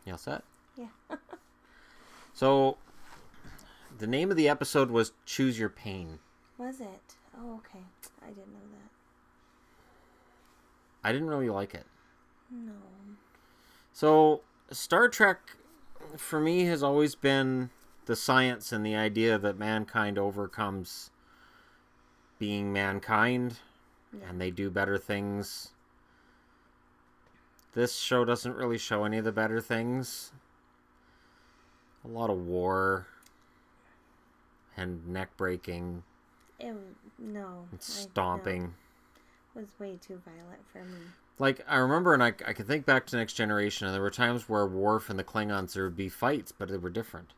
You all set? Yeah. So, the name of the episode was Choose Your Pain. Was it? Oh, okay. I didn't know that. I didn't really like it. No. So, Star Trek, for me, has always been the science and the idea that mankind overcomes being mankind, and they do better things. This show doesn't really show any of the better things. A lot of war and neck breaking. No. And stomping. It was way too violent for me. Like, I remember, and I can think back to Next Generation, and there were times where Worf and the Klingons, there would be fights, but they were different.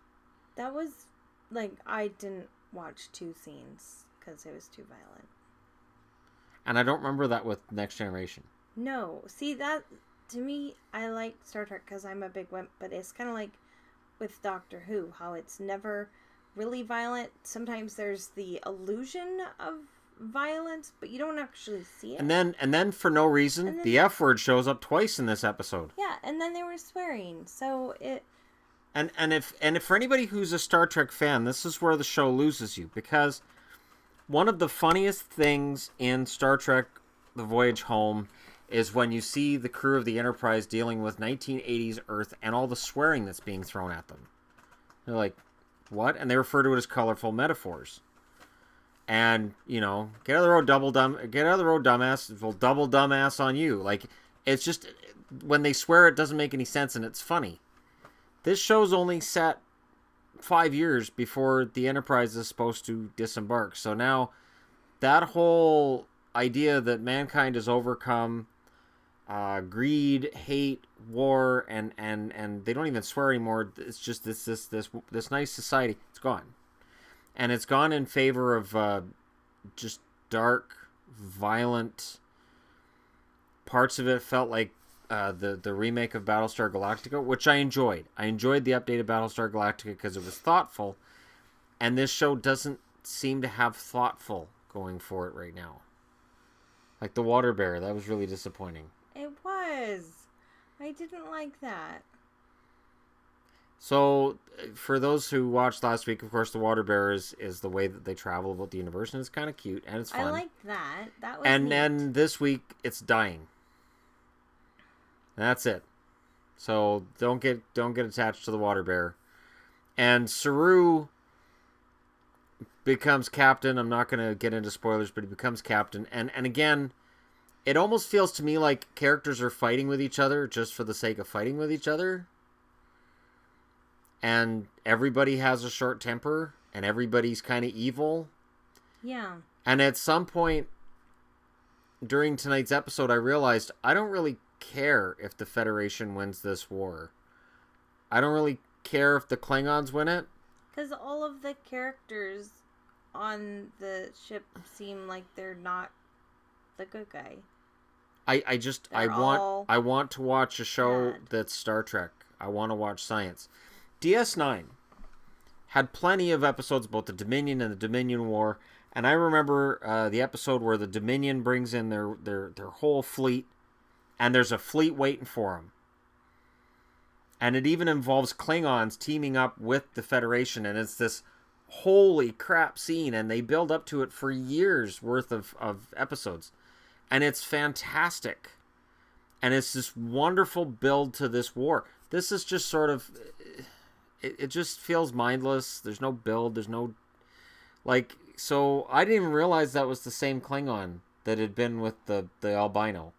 That was, like, I didn't watch 2 scenes because it was too violent. And I don't remember that with Next Generation. No. See, that, to me, I like Star Trek because I'm a big wimp, but it's kind of like with Doctor Who, how it's never really violent. Sometimes there's the illusion of violence, but you don't actually see it. And then for no reason, the F word shows up twice in this episode. Yeah, and then they were swearing, so it... And if for anybody who's a Star Trek fan, this is where the show loses you, because one of the funniest things in Star Trek The Voyage Home is when you see the crew of the Enterprise dealing with 1980s Earth and all the swearing that's being thrown at them. They're like, what? And they refer to it as colorful metaphors. And, you know, get out of the road, dumbass. We'll double dumbass on you. Like, it's just, when they swear, it doesn't make any sense, and it's funny. This show's only set 5 years before the Enterprise is supposed to disembark. So now, that whole idea that mankind has overcome greed, hate, war, and they don't even swear anymore. It's just this nice society. It's gone. And it's gone in favor of just dark, violent parts of it. Felt like the remake of Battlestar Galactica, which I enjoyed. I enjoyed the updated Battlestar Galactica because it was thoughtful. And this show doesn't seem to have thoughtful going for it right now. Like the Water Bear, that was really disappointing. It was. I didn't like that. So, for those who watched last week, of course, the Water Bear is the way that they travel about the universe, and it's kind of cute, and it's fun. I like that. That was And neat. then this week, it's dying. And that's it. So, don't get attached to the Water Bear. And Saru becomes captain. I'm not going to get into spoilers, but he becomes captain. And again, it almost feels to me like characters are fighting with each other just for the sake of fighting with each other. And everybody has a short temper, and everybody's kind of evil. Yeah. And at some point during tonight's episode, I realized I don't really care if the Federation wins this war. I don't really care if the Klingons win it. Because all of the characters on the ship seem like they're not the good guy. I want to watch a show that's Star Trek. I want to watch science. DS9 had plenty of episodes about the Dominion and the Dominion War, and I remember the episode where the Dominion brings in their whole fleet, and there's a fleet waiting for them. And it even involves Klingons teaming up with the Federation, and it's this holy crap scene, and they build up to it for years worth of episodes. And it's fantastic. And it's this wonderful build to this war. This is just sort of... It just feels mindless. There's no build. There's no... Like, so I didn't even realize that was the same Klingon that had been with the albino.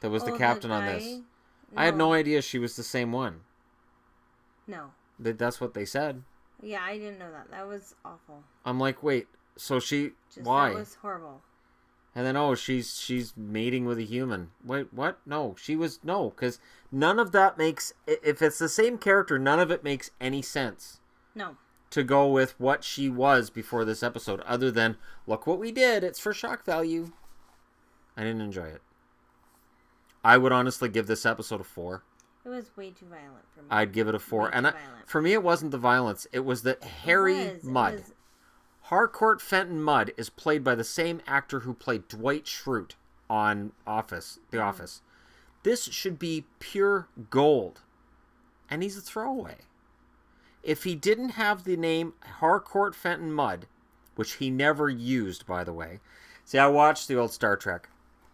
That was the captain on this. No. I had no idea she was the same one. No. That's what they said. Yeah, I didn't know that. That was awful. I'm like, wait, so why? That was horrible. And then, she's mating with a human. Wait, what? No, because none of that makes, if it's the same character, none of it makes any sense. No. To go with what she was before this episode, other than, look what we did, it's for shock value. I didn't enjoy it. I would honestly give this episode a 4. It was way too violent for me. I'd give it a 4. And for me, it wasn't the violence. It was that Harry Mudd. Harcourt Fenton Mudd is played by the same actor who played Dwight Schrute on The Office. This should be pure gold. and he's a throwaway. If he didn't have the name Harcourt Fenton Mudd, which he never used, by the way. See, I watched the old Star Trek.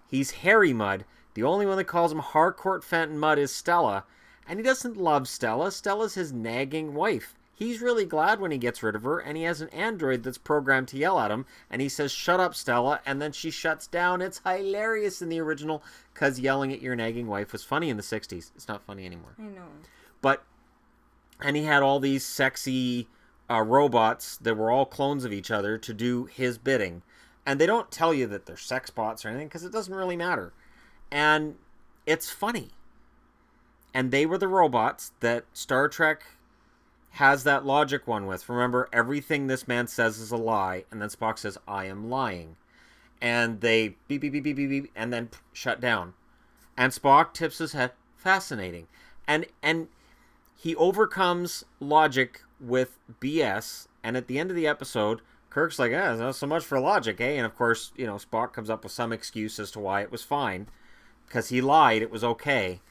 He's Harry Mudd. The only one that calls him Harcourt Fenton Mudd is Stella. And he doesn't love Stella. Stella's his nagging wife. He's really glad when he gets rid of her, and he has an android that's programmed to yell at him, and he says, "Shut up, Stella," and then she shuts down. It's hilarious in the original, because yelling at your nagging wife was funny in the 60s. It's not funny anymore. I know. And he had all these sexy robots that were all clones of each other to do his bidding. And they don't tell you that they're sex bots or anything, because it doesn't really matter. And it's funny. And they were the robots that Star Trek has that logic one with. Remember, everything this man says is a lie, and then Spock says, "I am lying." And they beep, beep, beep, beep, beep, beep, and then shut down. And Spock tips his head. Fascinating. And he overcomes logic with BS, and at the end of the episode, Kirk's like, not so much for logic, eh? And of course, Spock comes up with some excuse as to why it was fine. Because he lied, it was okay.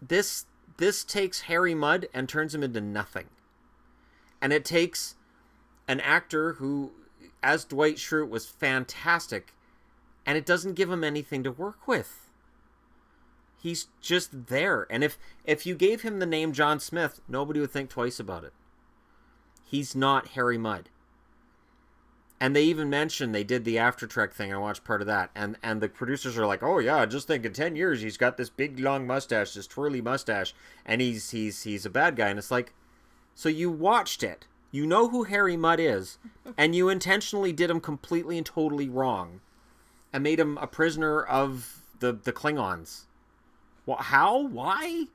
This takes Harry Mudd and turns him into nothing. And it takes an actor who, as Dwight Schrute, was fantastic, and it doesn't give him anything to work with. He's just there. And if you gave him the name John Smith, nobody would think twice about it. He's not Harry Mudd. And they even mentioned they did the After Trek thing. I watched part of that. And the producers are like, "Oh yeah, just think in 10 years he's got this big long mustache, this twirly mustache, and he's a bad guy." And it's like, so you watched it. You know who Harry Mudd is, and you intentionally did him completely and totally wrong. And made him a prisoner of the Klingons. Well, how? Why?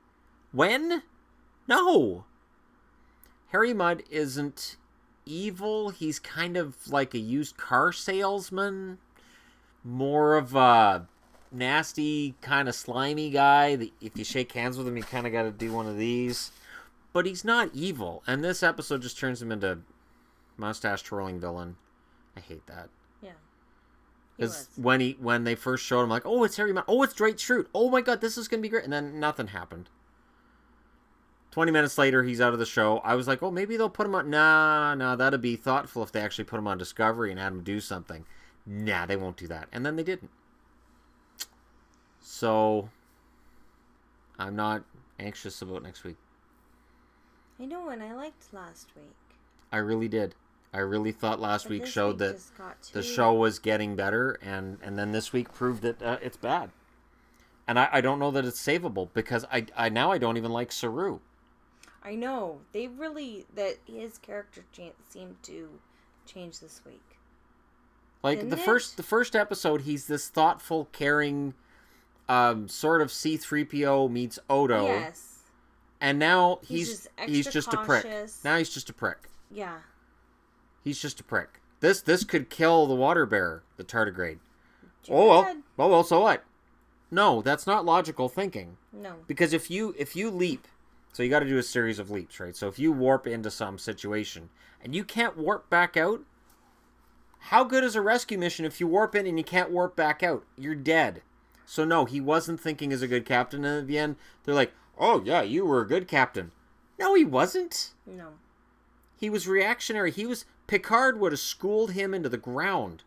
When? No. Harry Mudd isn't evil. He's kind of like a used car salesman. More of a nasty, kind of slimy guy. If you shake hands with him, you kind of got to do one of these. But he's not evil. And this episode just turns him into mustache twirling villain. I hate that. Yeah. Because when they first showed him, like, "Oh, it's Harry Mudd. Oh, it's Dwight Schrute. Oh my God, this is going to be great." And then nothing happened. 20 minutes later, he's out of the show. I was like, "Oh, maybe they'll put him on." Nah, that'd be thoughtful if they actually put him on Discovery and had him do something. Nah, they won't do that. And then they didn't. So, I'm not anxious about next week. I know, and I liked last week. I really did. I really thought last week showed that the show was getting better, and then this week proved that it's bad. And I don't know that it's savable, because I now I don't even like Saru. I know. That his character seemed to change this week. Like, Didn't the first episode, he's this thoughtful, caring, sort of C-3PO meets Odo. Yes. And now he's just a prick. Now he's just a prick. Yeah. He's just a prick. This could kill the water bearer, the tardigrade. Oh well, so what? No, that's not logical thinking. No. Because if you leap, so you got to do a series of leaps, right? So if you warp into some situation and you can't warp back out, how good is a rescue mission if you warp in and you can't warp back out? You're dead. So no, he wasn't thinking as a good captain, and at the end, they're like, "Oh yeah, you were a good captain." No, he wasn't. No. He was reactionary. Picard would have schooled him into the ground.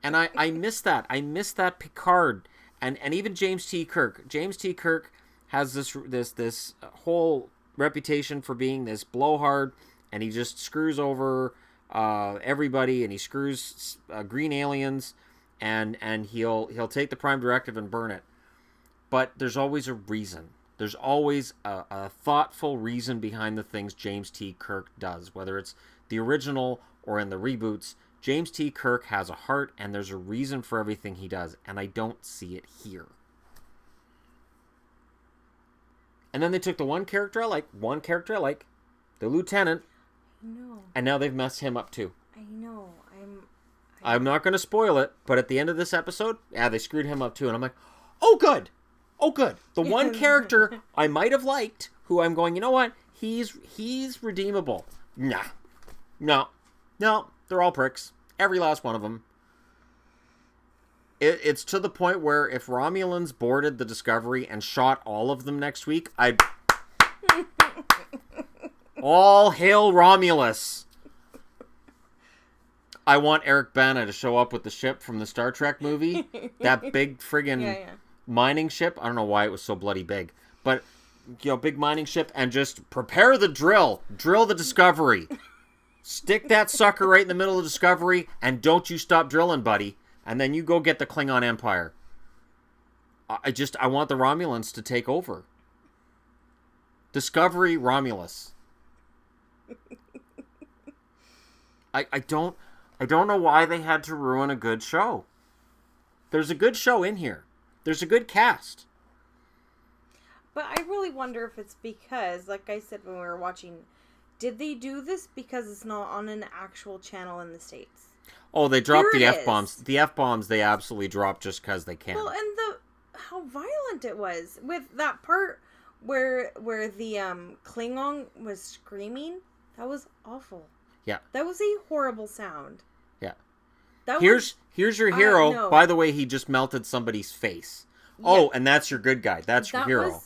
And I miss that. I miss that Picard. And even James T. Kirk. James T. Kirk has this whole reputation for being this blowhard, and he just screws over everybody, and he screws green aliens, and he'll take the Prime Directive and burn it. But there's always a reason. There's always a thoughtful reason behind the things James T. Kirk does, whether it's the original or in the reboots. James T. Kirk has a heart, and there's a reason for everything he does, and I don't see it here. And then they took the one character I like, the lieutenant, and now they've messed him up too. I know. I'm not going to spoil it, but at the end of this episode, they screwed him up too, and I'm like, oh good. The one character I might have liked, who I'm going, you know what? He's redeemable. Nah. No. They're all pricks. Every last one of them. It's to the point where if Romulans boarded the Discovery and shot all of them next week, I'd... All hail Romulus! I want Eric Bana to show up with the ship from the Star Trek movie. That big friggin' mining ship. I don't know why it was so bloody big. But, big mining ship. And just prepare the drill. Drill the Discovery. Stick that sucker right in the middle of the Discovery. And don't you stop drilling, buddy. And then you go get the Klingon Empire. I want the Romulans to take over. Discovery Romulus. I don't know why they had to ruin a good show. There's a good show in here. There's a good cast. But I really wonder if it's because, like I said when we were watching, did they do this because it's not on an actual channel in the States? Oh, they dropped the F-bombs. The F-bombs they absolutely dropped just because they can. Well, and how violent it was. With that part where the Klingon was screaming, that was awful. Yeah. That was a horrible sound. Yeah. Here's your hero. By the way, he just melted somebody's face. Yeah. Oh, and that's your good guy. That's your hero.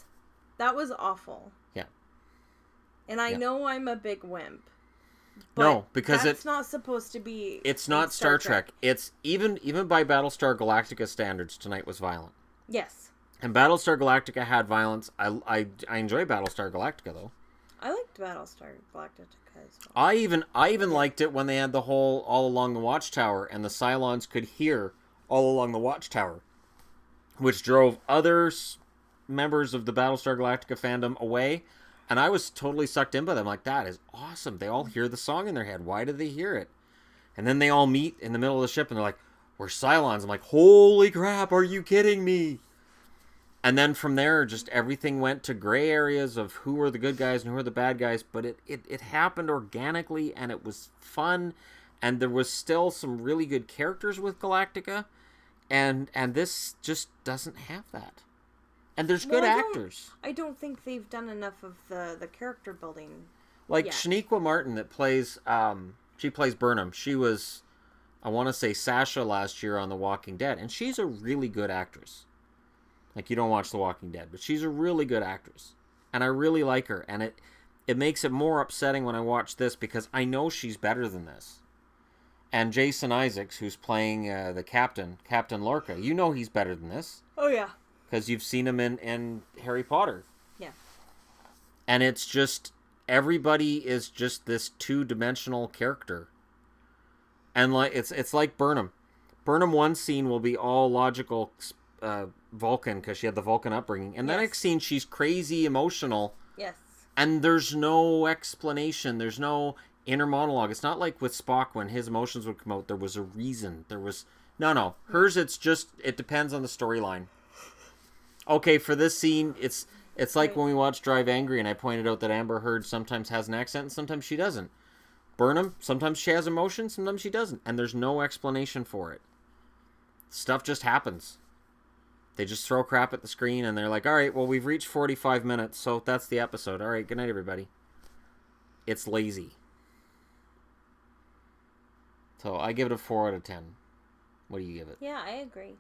That was awful. Yeah. And I know I'm a big wimp. But no, because it's not supposed to be. It's not Star Trek. It's even by Battlestar Galactica standards, tonight was violent. Yes. And Battlestar Galactica had violence. I enjoy Battlestar Galactica though. I liked Battlestar Galactica as well. I even liked it when they had the whole all along the Watchtower and the Cylons could hear all along the Watchtower, which drove other members of the Battlestar Galactica fandom away. And I was totally sucked in by them. Like, that is awesome. They all hear the song in their head. Why do they hear it? And then they all meet in the middle of the ship and they're like, we're Cylons. I'm like, holy crap, are you kidding me? And then from there, just everything went to gray areas of who were the good guys and who were the bad guys. But it happened organically and it was fun. And there was still some really good characters with Galactica. And this just doesn't have that. And there's good actors. I don't think they've done enough of the character building. Like Shaniqua Martin that plays, she plays Burnham. She was, I want to say, Sasha last year on The Walking Dead. And she's a really good actress. Like, you don't watch The Walking Dead, but she's a really good actress. And I really like her. And it makes it more upsetting when I watch this because I know she's better than this. And Jason Isaacs, who's playing the Captain Lorca, you know he's better than this. Oh, yeah. Because you've seen him in Harry Potter. Yeah. And it's just, everybody is just this two-dimensional character. And like it's like Burnham. Burnham one scene will be all logical Vulcan, because she had the Vulcan upbringing. And the next scene, she's crazy emotional. Yes. And there's no explanation. There's no inner monologue. It's not like with Spock when his emotions would come out. There was a reason. There was... No. Hers, it depends on the storyline. Okay, for this scene, it's like when we watched Drive Angry and I pointed out that Amber Heard sometimes has an accent and sometimes she doesn't. Burnham, sometimes she has emotion, sometimes she doesn't. And there's no explanation for it. Stuff just happens. They just throw crap at the screen and they're like, all right, well, we've reached 45 minutes, so that's the episode. All right, good night, everybody. It's lazy. So I give it a 4 out of 10. What do you give it? Yeah, I agree.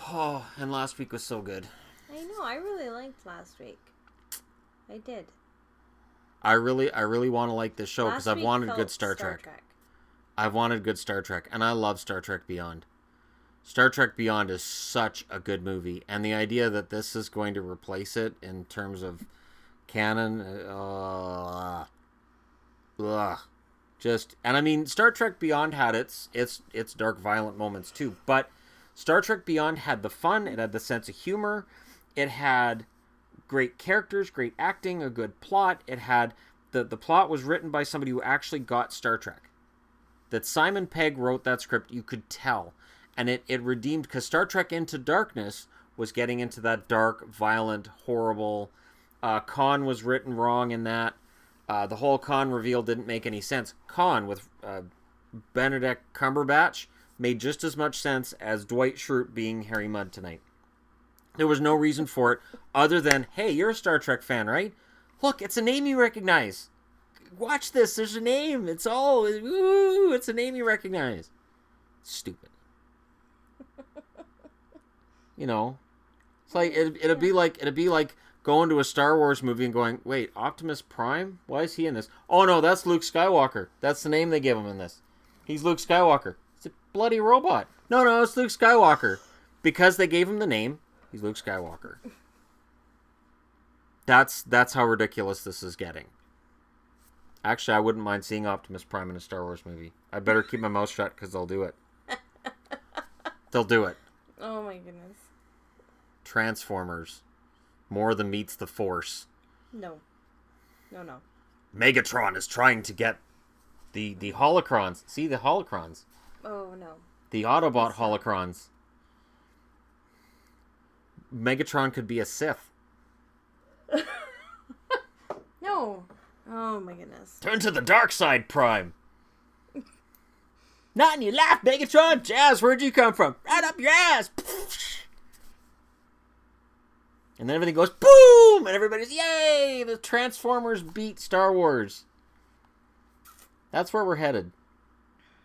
Oh, and last week was so good. I know. I really liked last week. I did. I really want to like this show because I've wanted good Star Trek. I've wanted good Star Trek, and I love Star Trek Beyond. Star Trek Beyond is such a good movie, and the idea that this is going to replace it in terms of canon, and I mean, Star Trek Beyond had its dark, violent moments too, but Star Trek Beyond had the fun, it had the sense of humor, it had great characters, great acting, a good plot, it had, the plot was written by somebody who actually got Star Trek. That Simon Pegg wrote that script, you could tell. And it redeemed, because Star Trek Into Darkness was getting into that dark, violent, horrible, Khan was written wrong in that. The whole Khan reveal didn't make any sense. Khan, with Benedict Cumberbatch, made just as much sense as Dwight Schrute being Harry Mudd tonight. There was no reason for it other than, hey, you're a Star Trek fan, right? Look, it's a name you recognize. Watch this, there's a name. It's a name you recognize. Stupid. You know, it's like it'd be like going to a Star Wars movie and going, wait, Optimus Prime? Why is he in this? Oh no, that's Luke Skywalker. That's the name they give him in this. He's Luke Skywalker. It's a bloody robot. No, it's Luke Skywalker. Because they gave him the name, he's Luke Skywalker. That's how ridiculous this is getting. Actually, I wouldn't mind seeing Optimus Prime in a Star Wars movie. I better keep my mouth shut because they'll do it. They'll do it. Oh my goodness. Transformers. More than meets the Force. No. Megatron is trying to get the holocrons. See, the holocrons. Oh no. The Autobot holocrons. Megatron could be a Sith. No. Oh my goodness. Turn to the dark side, Prime. Not in your life, Megatron. Jazz, where'd you come from? Right up your ass. And then everything goes boom, and everybody's yay. The Transformers beat Star Wars. That's where we're headed.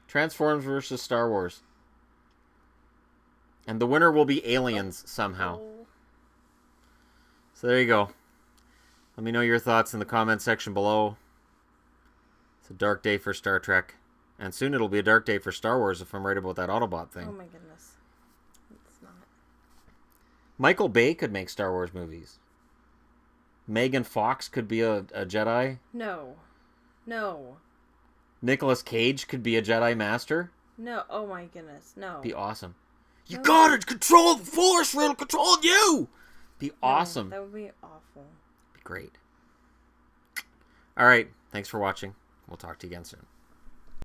Transformers versus Star Wars. And the winner will be aliens somehow. So there you go. Let me know your thoughts in the comment section below. It's a dark day for Star Trek. And soon it'll be a dark day for Star Wars if I'm right about that Autobot thing. Oh my goodness. It's not. Michael Bay could make Star Wars movies. Megan Fox could be a Jedi. No. Nicolas Cage could be a Jedi Master. No. Oh my goodness. No. Be awesome. You gotta control the Force, or it'll control you! Be awesome. That would be awful. Be great. Alright, thanks for watching. We'll talk to you again soon.